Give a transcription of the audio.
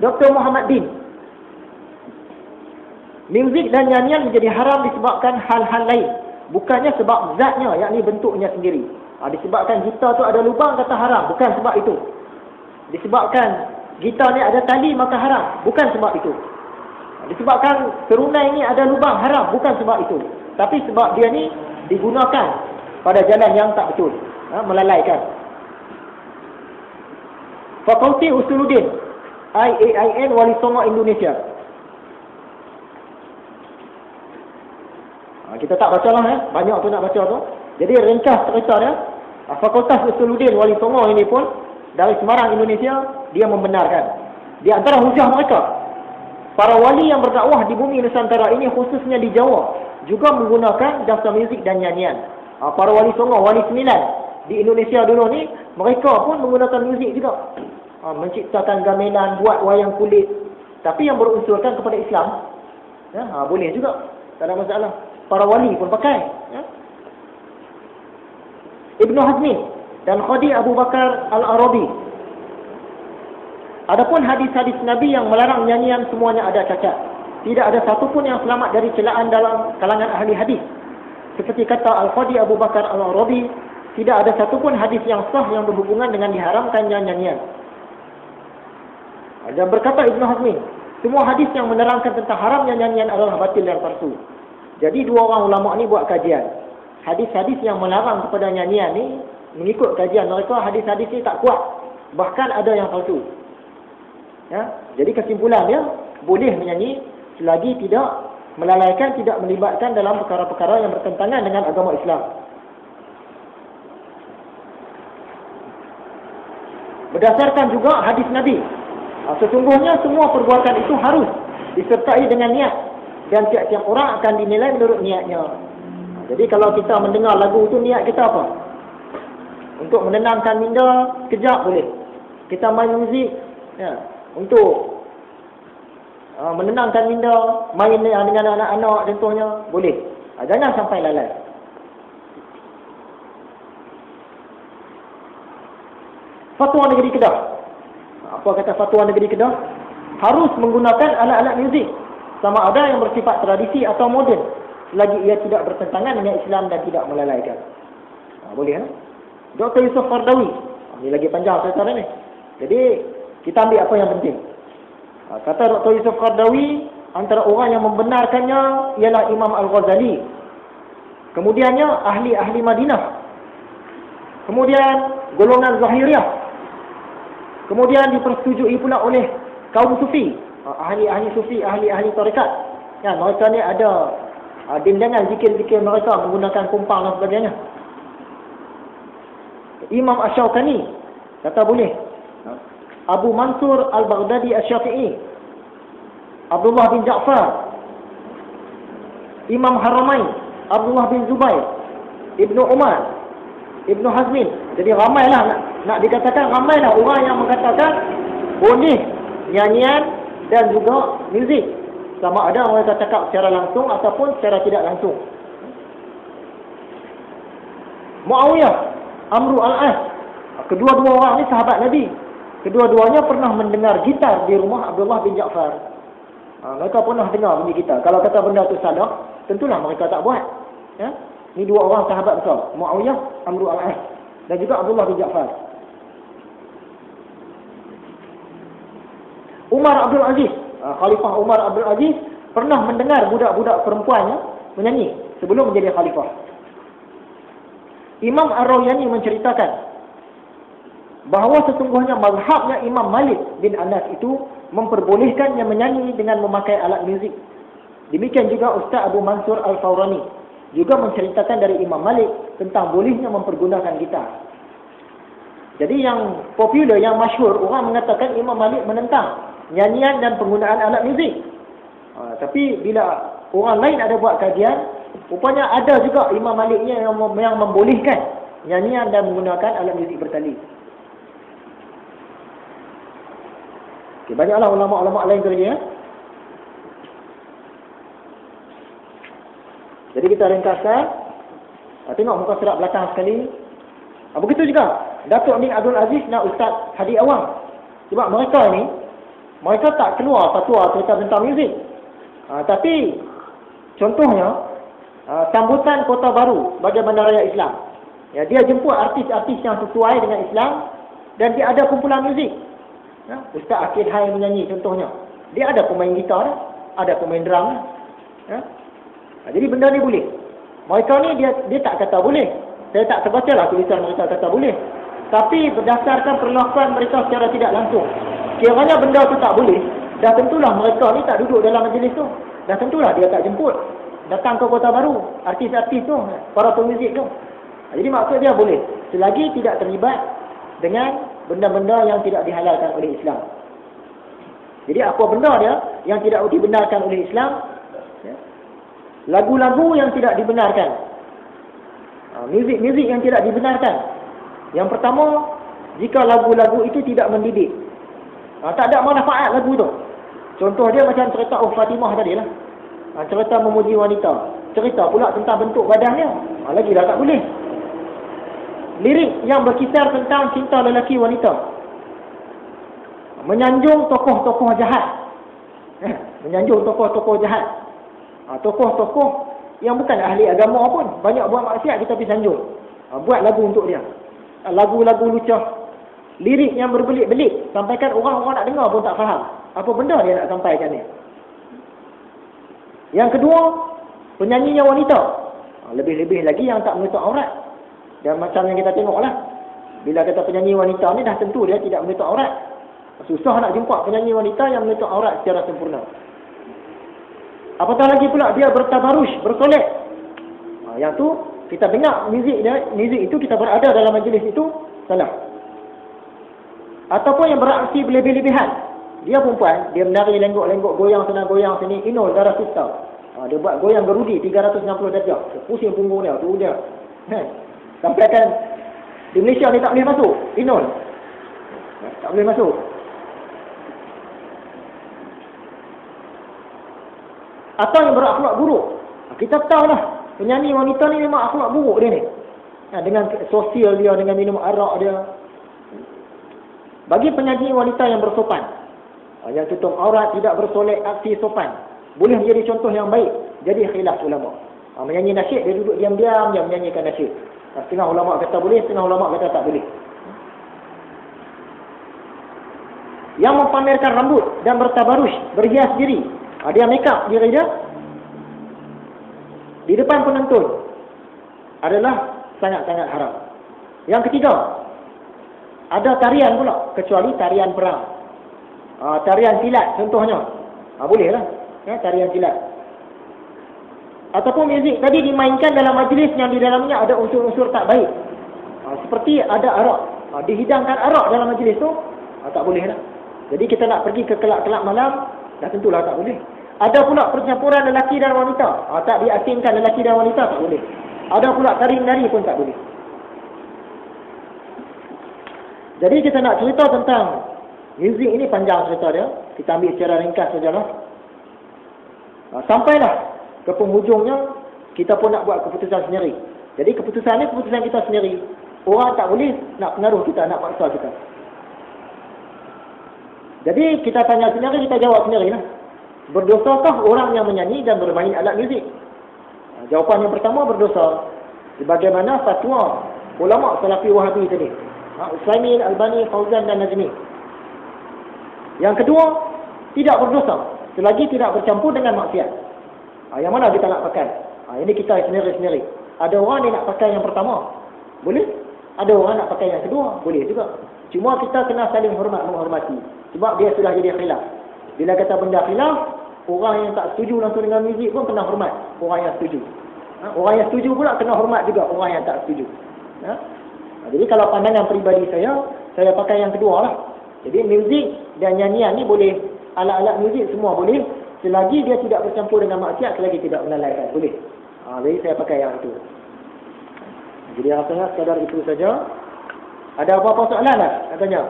Dr. Muhammad Din. Muzik dan nyanyian menjadi haram disebabkan hal-hal lain, bukannya sebab zatnya, yakni bentuknya sendiri. Disebabkan gitar tu ada lubang, kata haram, bukan sebab itu. Disebabkan gitar ni ada tali, maka haram, bukan sebab itu. Disebabkan serunai ni ada lubang, haram, bukan sebab itu. Tapi sebab dia ni digunakan pada jalan yang tak betul, melalaikan. Fakulti Usuluddin IAIN Wali Songo Indonesia. Kita tak baca lah, banyak tu nak baca tu. Jadi ringkas cerita dia, Fakultas Usuluddin Wali Songo ini pun dari Semarang, Indonesia, dia membenarkan. Di antara hujah mereka, para wali yang berdakwah di bumi Nusantara ini, khususnya di Jawa, juga menggunakan jasa muzik dan nyanyian. Para wali Songo, wali 9 di Indonesia dulu ni, mereka pun menggunakan muzik juga. Menciptakan gamelan, buat wayang kulit. Tapi yang berunsurkan kepada Islam, boleh juga, tak ada masalah. Para wali pun pakai. Ibnu Hazmi dan Khadi Abu Bakar Al-Arabi. Adapun hadis-hadis Nabi yang melarang nyanyian semuanya ada cacat. Tidak ada satu pun yang selamat dari celaan dalam kalangan ahli hadis. Seperti kata Al-Khadi Abu Bakar Al-Arabi, tidak ada satu pun hadis yang sah yang berhubungan dengan diharamkannya nyanyian. Dan berkata Ibnu Hazmi, semua hadis yang menerangkan tentang haramnya nyanyian adalah batil dan palsu. Jadi dua orang ulama ni buat kajian. Hadis-hadis yang melarang kepada nyanyian ni, mengikut kajian mereka, hadis-hadis ni tak kuat. Bahkan ada yang palsu. Jadi kesimpulan dia, boleh menyanyi selagi tidak melalaikan, tidak melibatkan dalam perkara-perkara yang bertentangan dengan agama Islam. Berdasarkan juga hadis Nabi, sesungguhnya semua perbuatan itu harus disertai dengan niat, dan tiap-tiap orang akan dinilai menurut niatnya. Jadi kalau kita mendengar lagu itu, niat kita apa? Untuk menenangkan minda, kejap boleh. Kita main muzik untuk menenangkan minda, main dengan anak-anak contohnya, boleh. Jangan sampai lalai. Fatwa Negeri Kedah. Apa kata Fatwa Negeri Kedah? Harus menggunakan alat-alat muzik, sama ada yang bersifat tradisi atau moden, selagi ia tidak bertentangan dengan Islam dan tidak melalaikan. Boleh Dr. Yusuf Qaradawi. Ini lagi panjang cerita ni. Jadi kita ambil apa yang penting. Kata Dr. Yusuf Qaradawi, antara orang yang membenarkannya ialah Imam Al-Ghazali. Kemudiannya ahli-ahli Madinah. Kemudian golongan Zahiriyah. Kemudian dipersetujui pula oleh kaum Sufi. Ahli-ahli Sufi, ahli-ahli tarekat. Mereka ni ada dendangan zikir-zikir mereka menggunakan kumpang dan sebagainya. Imam Asy-Syaukani kata boleh. Abu Mansur Al-Baghdadi Asy-Syafi'i, Abdullah bin Ja'far, Imam Haramain Abdullah bin Zubair, Ibnu Umar, Ibnu Hazmin. Jadi ramailah, nak dikatakan ramailah orang yang mengatakan boleh nyanyian dan juga muzik, sama ada mereka cakap secara langsung ataupun secara tidak langsung. Muawiyah, Amru al-As, kedua-dua orang ni sahabat Nabi. Kedua-duanya pernah mendengar gitar di rumah Abdullah bin Ja'far. Mereka pernah dengar bunyi gitar. Kalau kata benda tu salah, tentulah mereka tak buat. Ni dua orang sahabat besar, Muawiyah, Amru al-As, dan juga Abdullah bin Ja'far. Umar Abdul Aziz, Khalifah Umar Abdul Aziz, pernah mendengar budak-budak perempuannya menyanyi sebelum menjadi khalifah. Imam Ar-Rawyani menceritakan bahawa sesungguhnya mazhabnya Imam Malik bin Anas itu memperbolehkan yang menyanyi dengan memakai alat muzik. Demikian juga Ustaz Abu Mansur Al-Fawrani juga menceritakan dari Imam Malik tentang bolehnya mempergunakan gitar. Jadi yang popular, yang masyhur, orang mengatakan Imam Malik menentang nyanyian dan penggunaan alat muzik. Tapi bila orang lain ada buat kajian, rupanya ada juga Imam Maliknya yang membolehkan nyanyian dan menggunakan alat muzik bertali. Okay, banyaklah ulama-ulama lain kerja. Jadi kita ringkaskan. Tengok muka surat belakang sekali. Begitu juga Datuk Ning Abdul Aziz dan Ustaz Hadi Awang. Sebab mereka ni Mereka tak keluar fatwa tentang muzik. Tapi contohnya sambutan Kota Baru bagi Bandaraya Islam. Ya, dia jemput artis-artis yang sesuai dengan Islam dan dia ada kumpulan muzik. Ustaz Akid Hai menyanyi contohnya. Dia ada pemain gitar, ada pemain drum. Jadi benda ni boleh. Mereka ni dia tak kata boleh. Saya tak terbacalah tulisan mereka kata boleh. Tapi berdasarkan perlakuan mereka secara tidak langsung, kiranya benda tu tak boleh, dah tentulah mereka ni tak duduk dalam majlis tu. Dah tentulah dia tak jemput datang ke Kota Baru artis-artis tu, para pemuzik tu. Jadi maksud dia boleh selagi tidak terlibat dengan benda-benda yang tidak dihalalkan oleh Islam. Jadi apa benda dia yang tidak dibenarkan oleh Islam? Lagu-lagu yang tidak dibenarkan, muzik-muzik yang tidak dibenarkan. Yang pertama, jika lagu-lagu itu tidak mendidik, tak ada manfaat lagu tu. Contoh dia macam cerita Fatimah tadi lah, cerita memuji wanita, cerita pula tentang bentuk badannya, lagi dah tak boleh. Lirik yang berkisar tentang cinta lelaki wanita, menyanjung tokoh-tokoh jahat, menyanjung tokoh-tokoh jahat, tokoh-tokoh yang bukan ahli agama pun, banyak buat maksiat kita pergi sanjung, buat lagu untuk dia. Lagu-lagu lucah, lirik yang berbelit-belit, sampaikan orang-orang nak dengar pun tak faham apa benda dia nak sampaikan ni. Yang kedua, penyanyinya wanita, lebih-lebih lagi yang tak menutup aurat. Dan macam yang kita tengok lah, bila kata penyanyi wanita ni dah tentu dia tidak menutup aurat. Susah nak jumpa penyanyi wanita yang menutup aurat secara sempurna. Apatah lagi pula dia bertabarush, bersolek. Yang tu kita dengar muzik itu, kita berada dalam majlis itu, salah. Ataupun yang beraksi berlebih-lebihan. Dia perempuan, dia menari lenggok-lenggok, goyang sana goyang sini, inul darah sista. Dia buat goyang gerudi 360 darjah. Pusing punggung dia, tu dia. Sampai kan di Malaysia ni tak boleh masuk, inul. Tak boleh masuk. Atau yang berakhlak buruk. Kita tahulah penyanyi wanita ni memang akhlak buruk dia ni. Dengan sosial dia, dengan minum arak dia. Bagi penyanyi wanita yang bersopan, yang tutup aurat, tidak bersolek, aksi sopan, boleh menjadi contoh yang baik. Jadi khilaf ulama. Menyanyi nasyid, dia duduk diam-diam, dia menyanyikan nasyid. Setengah ulama kata boleh, setengah ulama kata tak boleh. Yang memamerkan rambut dan bertabarush, berhias diri, dia make up diri dia di depan penonton, adalah sangat-sangat haram. Yang ketiga, ada tarian pula, kecuali tarian perang. Tarian silat contohnya, boleh lah, tarian silat. Ataupun muzik tadi dimainkan dalam majlis yang di dalamnya ada unsur-unsur tak baik, seperti ada arak, dihidangkan arak dalam majlis tu, tak boleh lah. Jadi kita nak pergi ke kelab-kelab malam, dah tentulah tak boleh. Ada pula percampuran lelaki dan wanita, tak diasingkan lelaki dan wanita, tak boleh. Ada pula tari-nari pun tak boleh. Jadi kita nak cerita tentang muzik ini, panjang cerita dia, kita ambil secara ringkas sajalah. Sampailah ke penghujungnya, kita pun nak buat keputusan sendiri. Jadi keputusan ni keputusan kita sendiri. Orang tak boleh nak pengaruh kita, nak paksa kita. Jadi kita tanya sendiri, kita jawab sendiri lah. Berdosakah orang yang menyanyi dan bermain alat muzik? Jawapan yang pertama, berdosa. Sebagaimana fatwa ulama Salafi Wahabi tadi, Utsaimin, Albani, Fauzan dan Najmi. Yang kedua, tidak berdosa selagi tidak bercampur dengan maksiat. Yang mana kita nak pakai? Ini kita sendiri-sendiri. Ada orang dia nak pakai yang pertama, boleh. Ada orang nak pakai yang kedua, boleh juga. Cuma kita kena saling menghormati. Sebab dia sudah jadi khilaf. Bila kata benda khilaf, orang yang tak setuju langsung dengan muzik pun kena hormat orang yang setuju. Orang yang setuju pula kena hormat juga orang yang tak setuju. Jadi kalau pandangan peribadi saya pakai yang kedua lah. Jadi muzik dan nyanyian ni boleh, alat-alat muzik semua boleh, selagi dia tidak bercampur dengan maksiat, selagi tidak melalaikan, boleh. Jadi saya pakai yang itu. Jadi rasanya sekadar itu saja. Ada apa-apa soalan tak? Katanya.